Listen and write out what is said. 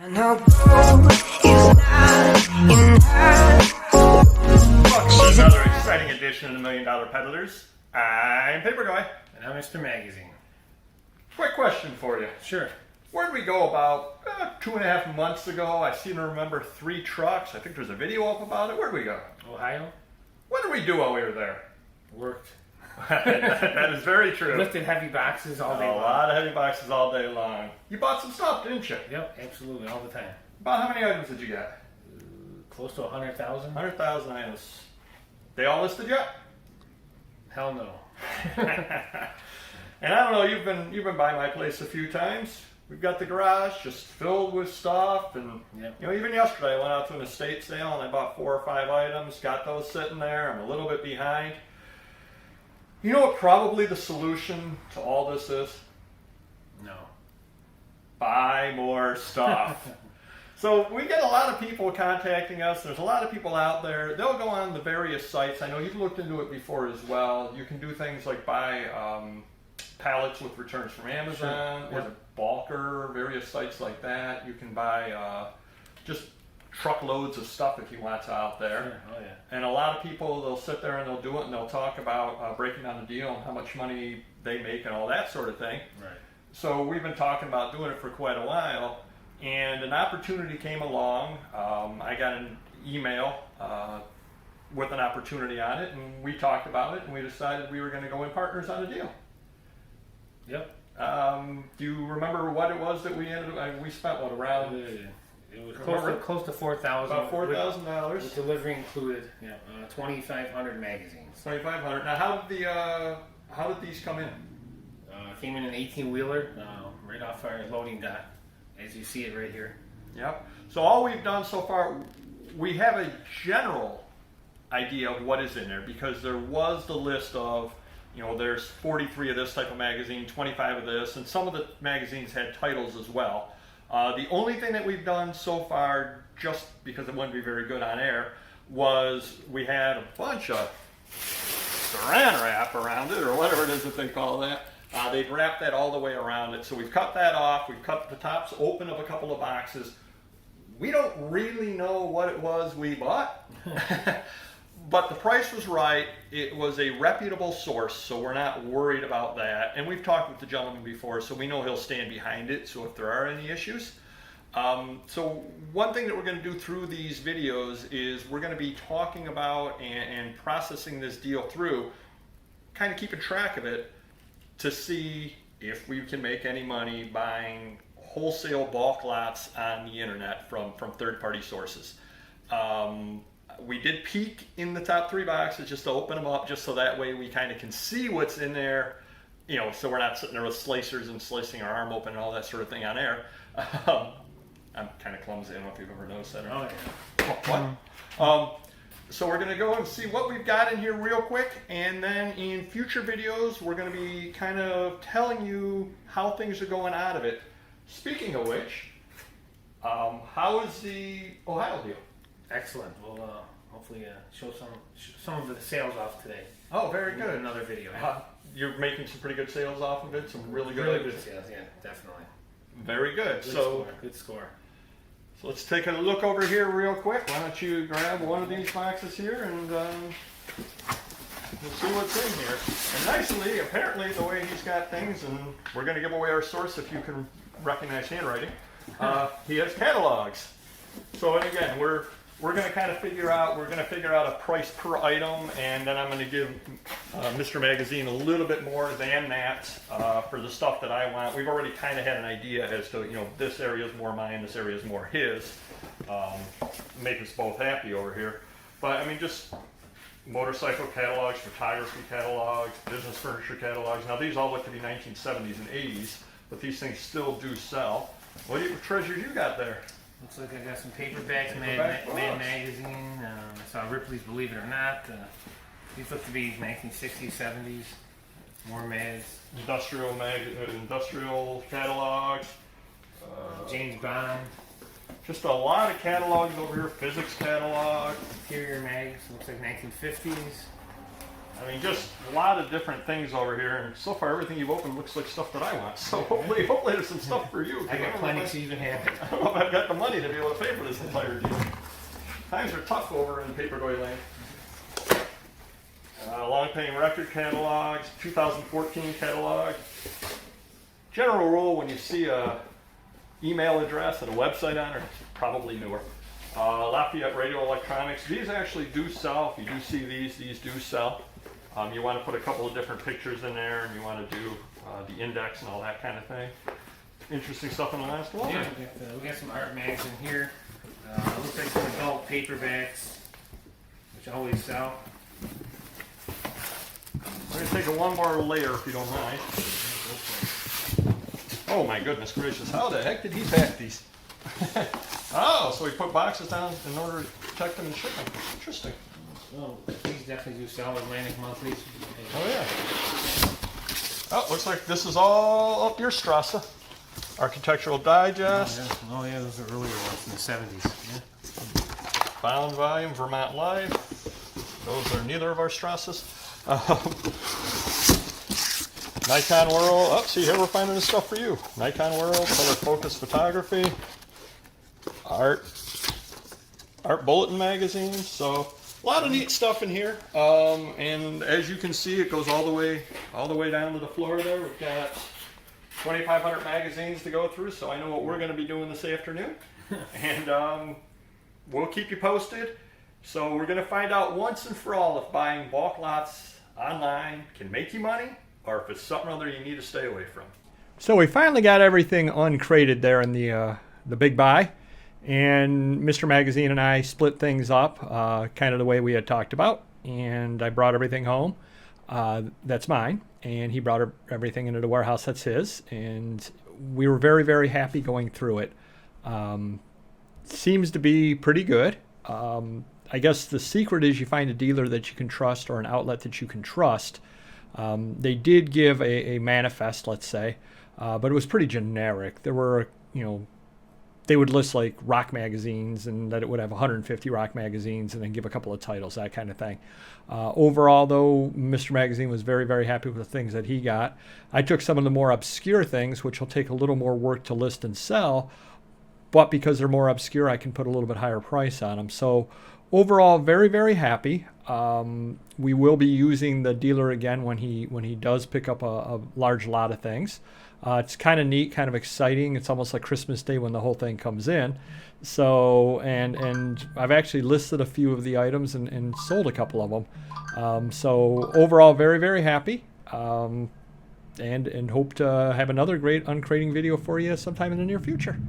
No gold is not in her. Welcome to another exciting edition of the $1 Million Peddlers. I'm Paper Guy. And I'm Mr. Magazine. Quick question for you. Sure. Where did we go about 2.5 months ago? I seem to remember 3 trucks. I think there's a video up about it. Where did we go? Ohio? What did we do while we were there? Worked. That is very true. Lifted heavy boxes all day A long. lot of heavy boxes all day long. You bought some stuff, didn't you? Yep, absolutely, all the time. About how many items did you get? Close to 100,000? 100,000 items. They all listed yet? Hell no. And I don't know, you've been by my place a few times. We've got the garage just filled with stuff, and Yep. even yesterday I went out to an estate sale and I bought 4 or 5 items, got those sitting there. I'm a little bit behind. You know what probably the solution to all this is? No. Buy more stuff. So we get a lot of people contacting us. There's a lot of people out there. They'll go on the various sites. I know you've looked into it before as well. You can do things like buy pallets with returns from Amazon, Sure. or Balker, various sites like that. You can buy just truckloads of stuff if you want out there. Sure. Oh, yeah. And a lot of people, they'll sit there and they'll do it and they'll talk about breaking down the deal and how much money they make and all that sort of thing. Right. So we've been talking about doing it for quite a while, and an opportunity came along. I got an email with an opportunity on it, and we talked about it, and we decided we were going to go in partners on a deal. Yep. Do you remember what it was that we ended? We spent what, around It was Remember? close to 4,000. about $4,000, With delivery included. Yeah. 2,500 magazines. 2,500. Now, how did these come in? Came in an 18-wheeler right off our loading dock, as you see it right here. Yep. So all we've done so far, we have a general idea of what is in there, because there was the list of, there's 43 of this type of magazine, 25 of this, and some of the magazines had titles as well. The only thing that we've done so far, just because it wouldn't be very good on air, was we had a bunch of saran wrap around it, or whatever it is that they call that. They've wrapped that all the way around it, so we've cut that off. We've cut the tops open of a couple of boxes. We don't really know what it was we bought, but the price was right. It was a reputable source, so we're not worried about that. And we've talked with the gentleman before, so we know he'll stand behind it, so if there are any issues. So one thing that we're going to do through these videos is we're going to be talking about and processing this deal through, kind of keeping track of it, to see if we can make any money buying wholesale bulk lots on the internet from third-party sources. We did peek in the top 3 boxes just to open them up, just so that way we kind of can see what's in there, so we're not sitting there with slicers and slicing our arm open and all that sort of thing on air. I'm kind of clumsy. I don't know if you've ever noticed that. Oh, yeah. What? So we're going to go and see what we've got in here real quick, and then in future videos we're going to be kind of telling you how things are going out of it. Speaking of which, how is the Ohio deal? Excellent. We'll hopefully show some of the sales off today. Oh, very In good. another video. You're making some pretty good sales off of it, some really good. Really good sales, yeah, definitely. Very good. Good score. So let's take a look over here real quick. Why don't you grab one of these boxes here, and we'll see what's in here. And nicely, apparently, the way he's got things, and we're going to give away our source if you can recognize handwriting. He has catalogs. So, and again, we're going to kind of figure out a price per item, and then I'm going to give Mr. Magazine a little bit more than that for the stuff that I want. We've already kind of had an idea as to, this area is more mine, this area is more his. Make us both happy over here. But I mean, just motorcycle catalogs, photography catalogs, business furniture catalogs. Now these all look to be 1970s and 80s, but these things still do sell. What treasures you got there? Looks like I got some paperbacks, Mad Magazine. I saw Ripley's Believe It or Not. These look to be 1960s, 70s. More Mads. Industrial catalogs. James Bond. Just a lot of catalogs over here. Physics catalog. Interior Mags. Looks like 1950s. I mean, just a lot of different things over here, and so far everything you've opened looks like stuff that I want. So hopefully there's some stuff for you. I got plenty to even have it. I don't know if I've got the money to be able to pay for this entire deal. Times are tough over in paperboy land. Long paying record catalogs, 2014 catalog. General rule, when you see a email address and a website on it, it's probably newer. Lafayette Radio Electronics. These actually do sell. If you do see these do sell. You want to put a couple of different pictures in there, and you want to do the index and all that kind of thing. Interesting stuff in the last one. Yeah, we got some art mags in here. Looks like some adult paperbacks, which always sell. We're going to take one more layer if you don't mind. Oh my goodness gracious, how the heck did he pack these? Oh, so he put boxes down in order to protect them and ship them. Interesting. Oh, these definitely do sell Atlantic Monthlies. Oh yeah. Oh, looks like this is all up your Strasse. Architectural Digest. Oh yeah, those are earlier ones in the 70s. Yeah. Bound volume, Vermont Life. Those are neither of our Strasses. Nikon World. Oh, see, here we're finding the stuff for you. Nikon World, color focus photography, art bulletin magazines. So a lot of neat stuff in here. And as you can see, it goes all the way down to the floor there. We've got 2,500 magazines to go through. So I know what we're going to be doing this afternoon, and we'll keep you posted. So we're going to find out once and for all if buying bulk lots online can make you money, or if it's something other you need to stay away from. So we finally got everything uncrated there in the big buy, and Mr. Magazine and I split things up kind of the way we had talked about, and I brought everything home. That's mine, and he brought everything into the warehouse. That's his, and we were very, very happy going through it. Seems to be pretty good. I guess the secret is you find a dealer that you can trust or an outlet that you can trust. They did give a manifest, let's say, but it was pretty generic. There were, they would list like rock magazines and that it would have 150 rock magazines and then give a couple of titles, that kind of thing. Overall, though, Mr. Magazine was very, very happy with the things that he got. I took some of the more obscure things, which will take a little more work to list and sell, but because they're more obscure, I can put a little bit higher price on them. So overall, very, very happy. We will be using the dealer again when he does pick up a large lot of things. It's kind of neat, kind of exciting. It's almost like Christmas Day when the whole thing comes in. So, and I've actually listed a few of the items and sold a couple of them. So overall, very, very happy. And hope to have another great uncrating video for you sometime in the near future.